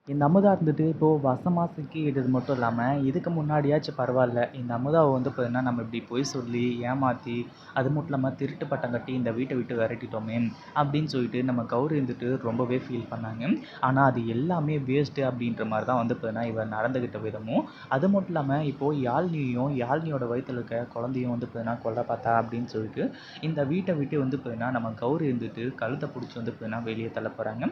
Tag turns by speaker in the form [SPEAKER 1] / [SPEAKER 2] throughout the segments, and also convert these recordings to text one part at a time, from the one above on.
[SPEAKER 1] இந்த அமுதா இருந்துட்டு இப்போது வசமா சிக்கிக்கிட்டது மட்டும் இல்லாமல் இதுக்கு முன்னாடியாச்சும் பரவாயில்ல. இந்த அமுதாவை வந்து பார்த்தீங்கன்னா நம்ம இப்படி பொய் சொல்லி ஏமாற்றி அது மட்டும் இல்லாமல் திருட்டு பட்டம் கட்டி இந்த வீட்டை விட்டு விரட்டிட்டோமே அப்படின்னு சொல்லிட்டு நம்ம கௌரி இருந்துட்டு ரொம்பவே ஃபீல் பண்ணாங்க. ஆனால் அது எல்லாமே வேஸ்ட்டு அப்படின்ற மாதிரி தான் வந்து பார்த்தீங்கன்னா இவர் நடந்துக்கிட்ட விதமும், அது மட்டும் இல்லாமல் இப்போது யாழ்னியோட வயிற்றில் இருக்க குழந்தையும் வந்து பார்த்தீங்கன்னா கொல்ல பார்த்தா அப்படின்னு சொல்லிட்டு இந்த வீட்டை விட்டு வந்து பார்த்தீங்கன்னா நம்ம கௌரி இருந்துட்டு கழுத்தை பிடிச்சி வந்து பார்த்தீங்கன்னா வெளியே தள்ள போகிறாங்க.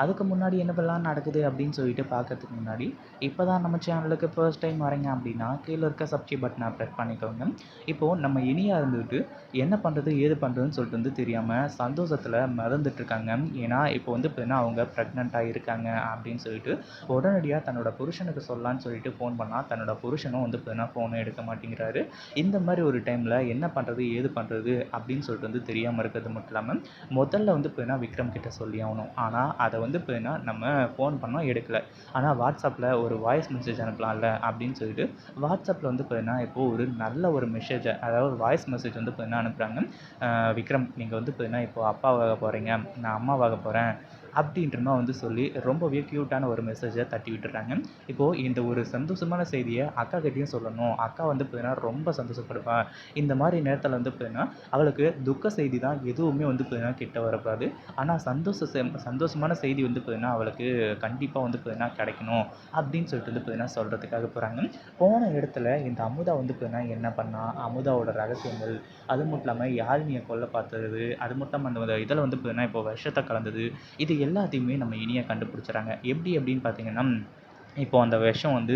[SPEAKER 1] அதுக்கு முன்னாடி என்னவெல்லாம் நடக்குது அப்படின்னு சொல்லிட்டு பார்க்கறதுக்கு முன்னாடி இப்போ தான் நம்ம சேனலுக்கு ஃபர்ஸ்ட் டைம் வரீங்க அப்படின்னா கீழே இருக்க சப்ஸ்கிரைப் பட்டனை ப்ரெஸ் பண்ணிக்கோங்க. இப்போது நம்ம இனியா இருந்துட்டு என்ன பண்ணுறது ஏது பண்ணுறதுன்னு சொல்லிட்டு வந்து தெரியாமல் சந்தோஷத்தில் மறந்துட்டுருக்காங்க. ஏன்னா இப்போ வந்து பார்த்தீங்கன்னா அவங்க ப்ரெக்னெண்ட்டாக இருக்காங்க அப்படின்னு சொல்லிட்டு உடனடியாக தன்னோட புருஷனுக்கு சொல்லலான்னு சொல்லிட்டு ஃபோன் பண்ணால் தன்னோட புருஷனும் வந்து பார்த்தீங்கன்னா ஃபோனை எடுக்க மாட்டேங்கிறாரு. இந்த மாதிரி ஒரு டைமில் என்ன பண்ணுறது ஏது பண்ணுறது அப்படின்னு சொல்லிட்டு வந்து தெரியாமல் இருக்கிறது மட்டும் இல்லாமல் முதல்ல வந்து பார்த்தீங்கன்னா விக்ரம் கிட்ட சொல்லி ஆகணும். ஆனால் அதை வந்து பார்த்தீங்கன்னா நம்ம ஃபோன் பண்ணோம் எடுக்கல. ஆனால் வாட்ஸ்அப்பில் ஒரு வாய்ஸ் மெசேஜ் அனுப்பலாம்ல அப்படின்னு சொல்லிட்டு வாட்ஸ்அப்பில் வந்து பார்த்தீங்கன்னா இப்போது ஒரு நல்ல ஒரு மெசேஜை அதாவது ஒரு வாய்ஸ் மெசேஜ் வந்து பார்த்தீங்கன்னா அனுப்புகிறாங்க. விக்ரம் நீங்கள் வந்து பார்த்தீங்கன்னா இப்போது அப்பாவாக போகிறீங்க, நான் அம்மாவாக போகிறேன் அப்படின்ற மாதிரி வந்து சொல்லி ரொம்பவே க்யூட்டான ஒரு மெசேஜை தட்டி விட்டுறாங்க. இப்போது இந்த ஒரு சந்தோஷமான செய்தியை அக்கா கிட்டேயும் சொல்லணும். அக்கா வந்து பார்த்தீங்கன்னா ரொம்ப சந்தோஷப்படுவா. இந்த மாதிரி நேரத்தில் வந்து பார்த்தீங்கன்னா அவளுக்கு துக்க செய்தி தான் எதுவுமே வந்து பார்த்தீங்கன்னா கிட்ட வரக்கூடாது. ஆனால் சந்தோஷமான செய்தி வந்து பார்த்தீங்கன்னா அவளுக்கு கண்டிப்பாக வந்து பார்த்தீங்கன்னா கிடைக்கணும் அப்படின்னு சொல்லிட்டு வந்து பார்த்தீங்கன்னா சொல்கிறதுக்காக போகிறாங்க. போன இடத்துல இந்த அமுதா வந்து பார்த்தீங்கன்னா என்ன பண்ணா, அமுதாவோட ரகசியங்கள், அது மட்டும் இல்லாமல் யாழினியை கொல்ல பார்த்தது, அது மட்டும் இல்லாமல் அந்த இதில் வந்து பார்த்தீங்கன்னா இப்போ விஷத்தை கலந்தது, இது எல்லாத்தையுமே நம்ம இனியா கண்டுபிடிச்சிடறாங்க. எப்படி அப்படின்னு பார்த்தீங்கன்னா இப்போது அந்த விஷம் வந்து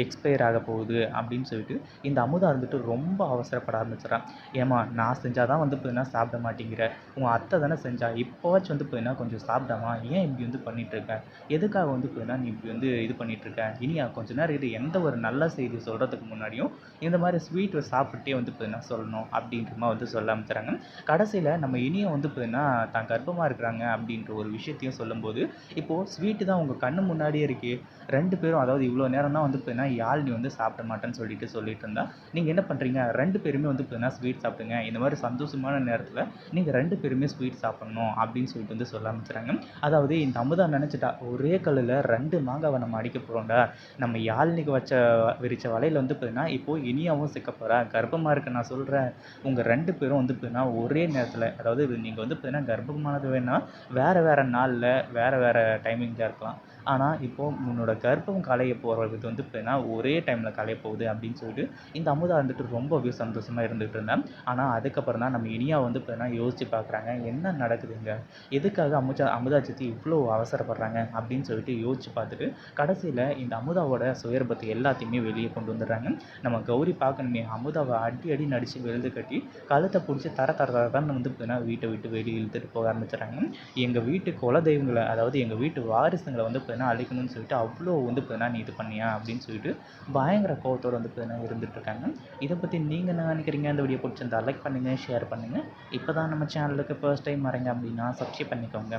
[SPEAKER 1] எக்ஸ்பயர் ஆக போகுது அப்படின்னு சொல்லிட்டு இந்த அமுதா இருந்துட்டு ரொம்ப அவசரப்பட ஆரம்பிச்சிடறான். ஏம்மா நான் செஞ்சால் தான் வந்து பார்த்தீங்கன்னா சாப்பிட மாட்டேங்கிற, உங்கள் அத்தை தானே செஞ்சா, இப்போவாச்சும் வந்து பார்த்தீங்கன்னா கொஞ்சம் சாப்பிடாமா, ஏன் இப்படி வந்து பண்ணிகிட்ருக்க, எதுக்காக வந்து பார்த்தீங்கன்னா நீ இப்படி வந்து இது பண்ணிகிட்ருக்க, இனியா கொஞ்ச நேரம் இது எந்த ஒரு நல்ல செய்தி சொல்கிறதுக்கு முன்னாடியும் இந்த மாதிரி ஸ்வீட் சாப்பிட்டே வந்து பார்த்தீங்கன்னா சொல்லணும் அப்படின்ற மாதிரி வந்து சொல்ல ஆரம்பிச்சுறாங்க. கடைசியில் நம்ம இனியை வந்து பார்த்தீங்கன்னா தான் கர்ப்பமாக இருக்கிறாங்க அப்படின்ற ஒரு விஷயத்தையும் சொல்லும்போது இப்போது ஸ்வீட்டு தான் உங்கள் கண்ணு முன்னாடியே இருக்கே, 2 பேரும் அதாவது இவ்வளோ நேரம் தான் வந்து பார்த்தீங்கன்னா யாழினி வந்து சாப்பிட மாட்டேன்னு சொல்லிட்டு இருந்தா, நீங்கள் என்ன பண்ணுறீங்க 2 பேருமே வந்து பார்த்தீங்கன்னா ஸ்வீட் சாப்பிடுங்க, இந்த மாதிரி சந்தோஷமான நேரத்தில் நீங்கள் 2 பேருமே ஸ்வீட் சாப்பிட்ணும் அப்படின்னு சொல்லிட்டு வந்து சொல்ல ஆரம்பிச்சுறாங்க. அதாவது இந்த அமுதா நினச்சிட்டா ஒரே கல்லில் 2 மாங்காவை நம்ம அடிக்க போகிறோம்டா, நம்ம யாழினிக்கு விரிச்ச வலையில் வந்து பார்த்தீங்கன்னா இப்போது இனியாவும் சிக்க போகிறா, கர்ப்பமாக இருக்க நான் சொல்கிறேன், உங்கள் 2 பேரும் வந்து பார்த்தீங்கன்னா ஒரே நேரத்தில் அதாவது நீங்கள் வந்து பார்த்தீங்கன்னா கர்ப்பமானது வேணால் வேறு நாளில் வேறு டைமிங்கில் இருக்கலாம், ஆனால் இப்போது உன்னோட கர்ப்பம் கலைய போகிறது வந்து பார்த்தீங்கன்னா ஒரே டைமில் கலைய போகுது அப்படின்னு சொல்லிட்டு இந்த அமுதா வந்துட்டு ரொம்பவே சந்தோஷமாக இருந்துகிட்டு இருந்தேன். ஆனால் அதுக்கப்புறம் தான் நம்ம இனியா வந்து பார்த்தீங்கன்னா யோசித்து பார்க்குறாங்க என்ன நடக்குதுங்க, எதுக்காக அமுதா சித்தி இவ்வளோ அவசரப்படுறாங்க அப்படின்னு சொல்லிட்டு யோசித்து பார்த்துட்டு கடைசியில் இந்த அமுதாவோட சுயரூபத்தை எல்லாத்தையுமே வெளியே கொண்டு வந்துடுறாங்க. நம்ம கௌரி பார்க்கணுமே அமுதாவை அடி நடித்து விழுந்து கட்டி கழுத்தை பிடிச்சி தரன்னு வந்து பார்த்தீங்கன்னா வீட்டை விட்டு வெளியே இழுத்துட்டு போக ஆரம்பிச்சுறாங்க. எங்கள் வீட்டு குல தெய்வங்களை அதாவது எங்கள் வீட்டு வாரிசுங்களை வந்து பார்த்தீங்கன்னா அழிக்கணும்னு சொல்லிட்டு அவ்வளோ வந்து பார்த்தீங்கன்னா நீ இது பண்ணியா அப்படின்னு சொல்லிட்டு பயங்கர கோவத்தோடு வந்து பார்த்தீங்கன்னா இருந்துகிட்ருக்காங்க. இதை பற்றி நீங்கள் என்ன நினைக்கிறீங்க? இந்த வீடியோ பிடிச்சிருந்தா லைக் பண்ணுங்கள், ஷேர் பண்ணுங்கள். இப்போ தான் நம்ம சேனலுக்கு ஃபர்ஸ்ட் டைம் வரீங்க அப்படின்னா சப்ஸ்கிரைப் பண்ணிக்கோங்க.